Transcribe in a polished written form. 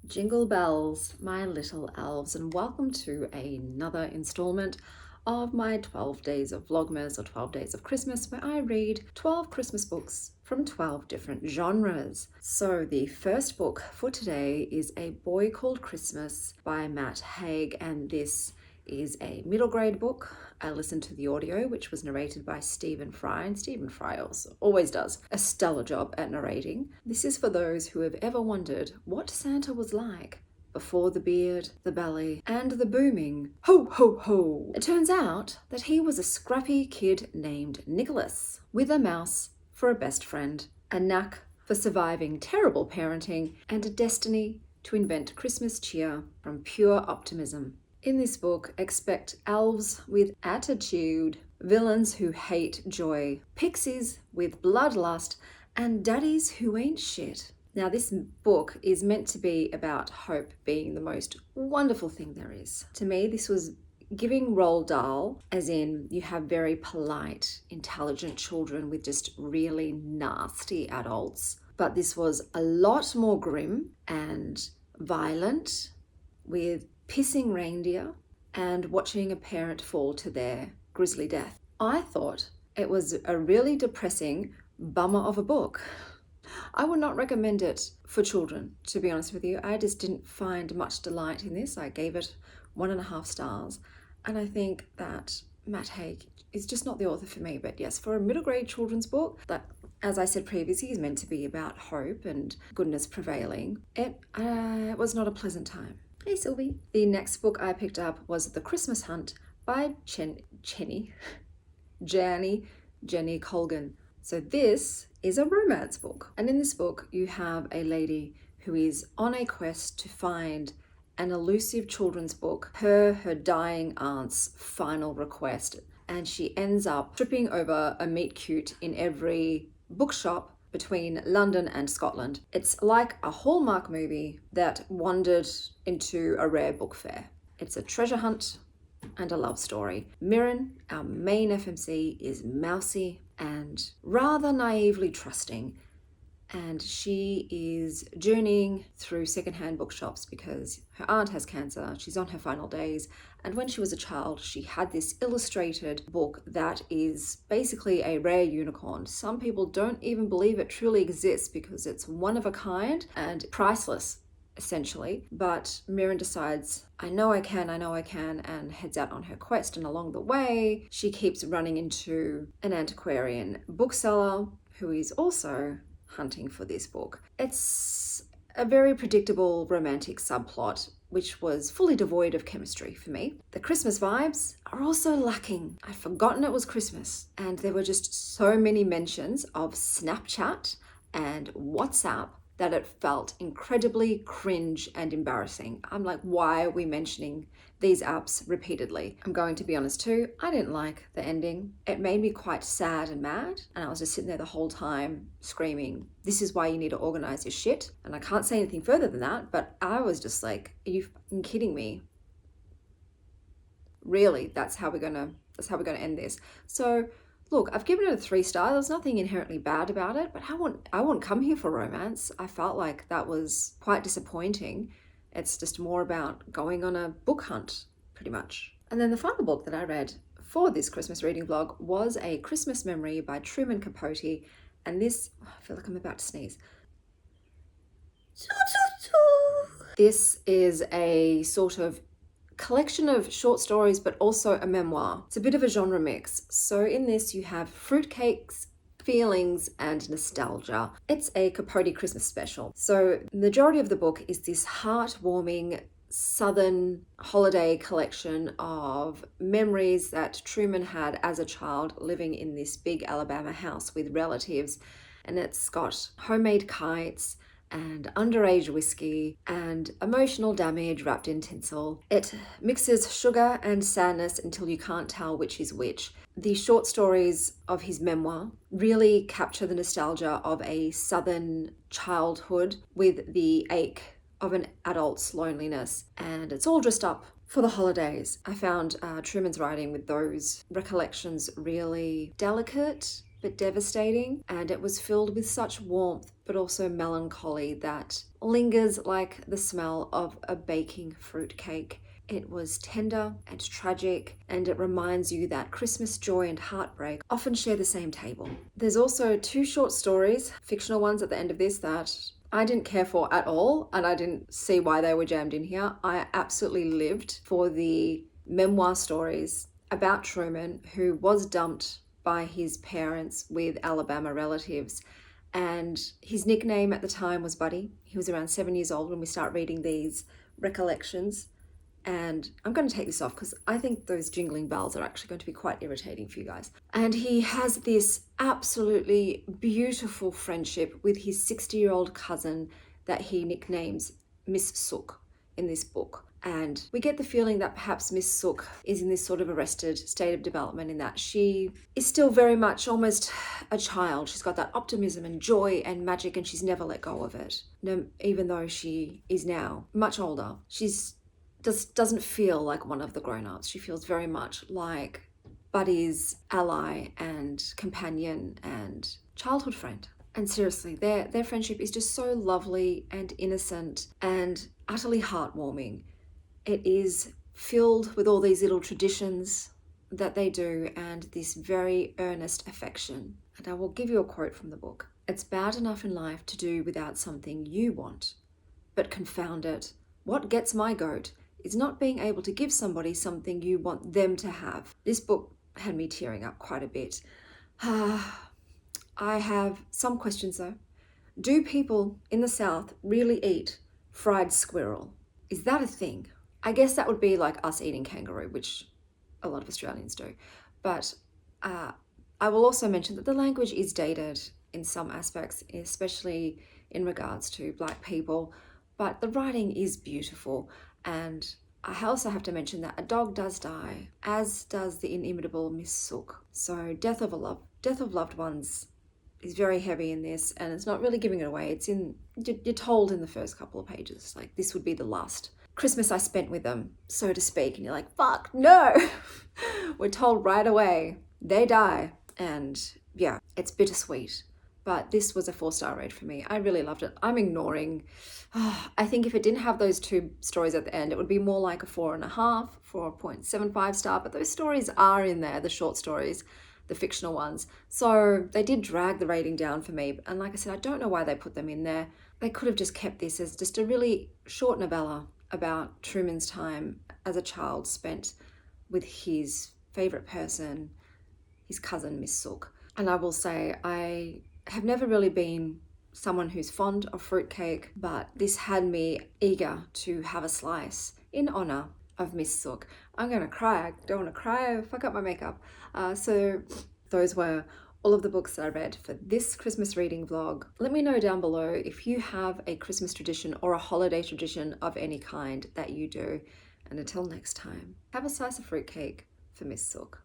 Jingle bells, my little elves, and welcome to another installment of my 12 days of Vlogmas or 12 days of Christmas, where I read 12 Christmas books from 12 different genres. So the first book for today is A Boy Called Christmas by Matt Haig, and this is a middle grade book. I listened to the audio, which was narrated by Stephen Fry, and Stephen Fry also always does a stellar job at narrating. This is for those who have ever wondered what Santa was like before the beard, the belly, and the booming ho ho ho. It turns out that he was a scrappy kid named Nicholas, with a mouse for a best friend, a knack for surviving terrible parenting, and a destiny to invent Christmas cheer from pure optimism. In this book, expect elves with attitude, villains who hate joy, pixies with bloodlust, and daddies who ain't shit. Now, this book is meant to be about hope being the most wonderful thing there is. To me, this was giving Roald Dahl, as in you have very polite, intelligent children with just really nasty adults. But this was a lot more grim and violent, with pissing reindeer and watching a parent fall to their grisly death. I thought it was a really depressing bummer of a book. I would not recommend it for children, to be honest with you. I just didn't find much delight in this. I gave it 1.5 stars. And I think that Matt Haig is just not the author for me. But yes, for a middle grade children's book that, as I said previously, is meant to be about hope and goodness prevailing, it was not a pleasant time. Hey Sylvie. The next book I picked up was The Christmas Hunt by Jenny Colgan. So this is a romance book. And in this book, you have a lady who is on a quest to find an elusive children's book, her dying aunt's final request. And she ends up tripping over a meet cute in every bookshop between London and Scotland. It's like a Hallmark movie that wandered into a rare book fair. It's a treasure hunt and a love story. Mirren, our main FMC, is mousy and rather naively trusting, and she is journeying through secondhand bookshops because her aunt has cancer. She's on her final days, and when she was a child, she had this illustrated book that is basically a rare unicorn. Some people don't even believe it truly exists because it's one of a kind and priceless, essentially. But Mirren decides, I know I can, and heads out on her quest. And along the way, she keeps running into an antiquarian bookseller who is also hunting for this book. It's a very predictable romantic subplot, which was fully devoid of chemistry for me. The Christmas vibes are also lacking. I'd forgotten it was Christmas, and there were just so many mentions of Snapchat and WhatsApp that it felt incredibly cringe and embarrassing. I'm like, why are we mentioning these apps repeatedly? I'm going to be honest too, I didn't like the ending. It made me quite sad and mad, and I was just sitting there the whole time screaming, this is why you need to organize your shit. And I can't say anything further than that, but I was just like, are you fucking kidding me? Really, that's how we're gonna end this. So look, I've given it a 3 star. There's nothing inherently bad about it, but I won't come here for romance. I felt like that was quite disappointing. It's just more about going on a book hunt, pretty much. And then the final book that I read for this Christmas reading vlog was A Christmas Memory by Truman Capote. And this, I feel like I'm about to sneeze. This is a sort of collection of short stories, but also a memoir. It's a bit of a genre mix. So in this you have fruitcakes, feelings, and nostalgia. It's a Capote Christmas special. So the majority of the book is this heartwarming southern holiday collection of memories that Truman had as a child living in this big Alabama house with relatives. And it's got homemade kites and underage whiskey and emotional damage wrapped in tinsel. It mixes sugar and sadness until you can't tell which is which. The short stories of his memoir really capture the nostalgia of a southern childhood with the ache of an adult's loneliness, and it's all dressed up for the holidays. I found Truman's writing with those recollections really delicate but devastating, and it was filled with such warmth but also melancholy that lingers like the smell of a baking fruit cake. It was tender and tragic, and it reminds you that Christmas joy and heartbreak often share the same table. There's also 2 short stories, fictional ones at the end of this, that I didn't care for at all, and I didn't see why they were jammed in here. I absolutely lived for the memoir stories about Truman, who was dumped by his parents with Alabama relatives. And his nickname at the time was Buddy. He was around 7 years old when we start reading these recollections. And I'm going to take this off because I think those jingling bells are actually going to be quite irritating for you guys. And he has this absolutely beautiful friendship with his 60-year-old cousin that he nicknames Miss Sook in this book. And we get the feeling that perhaps Miss Sook is in this sort of arrested state of development, in that she is still very much almost a child. She's got that optimism and joy and magic, and she's never let go of it. No, even though she is now much older, she's just doesn't feel like one of the grown-ups. She feels very much like Buddy's ally and companion and childhood friend. And seriously, their friendship is just so lovely and innocent and utterly heartwarming. It is filled with all these little traditions that they do and this very earnest affection. And I will give you a quote from the book. "It's bad enough in life to do without something you want, but confound it, what gets my goat is not being able to give somebody something you want them to have." This book had me tearing up quite a bit. I have some questions though. Do people in the South really eat fried squirrel? Is that a thing? I guess that would be like us eating kangaroo, which a lot of Australians do. But I will also mention that the language is dated in some aspects, especially in regards to Black people, but the writing is beautiful. And I also have to mention that a dog does die, as does the inimitable Miss Sook. So death of loved ones is very heavy in this, and it's not really giving it away. You're told in the first couple of pages, like, this would be the last Christmas I spent with them, so to speak. And you're like, fuck, no. We're told right away, they die. And yeah, it's bittersweet. But this was a 4-star read for me. I really loved it. I'm ignoring, I think if it didn't have those 2 stories at the end, it would be more like a 4.5, 4.75 star. But those stories are in there, the short stories, the fictional ones. So they did drag the rating down for me. And like I said, I don't know why they put them in there. They could have just kept this as just a really short novella about Truman's time as a child spent with his favorite person, his cousin, Miss Sook. And I will say, I have never really been someone who's fond of fruitcake, but this had me eager to have a slice in honor of Miss Sook. I'm gonna cry. I don't want to cry. Fuck up my makeup. So those were all of the books that I read for this Christmas reading vlog. Let me know down below if you have a Christmas tradition or a holiday tradition of any kind that you do. And until next time, have a slice of fruitcake for Miss Sook.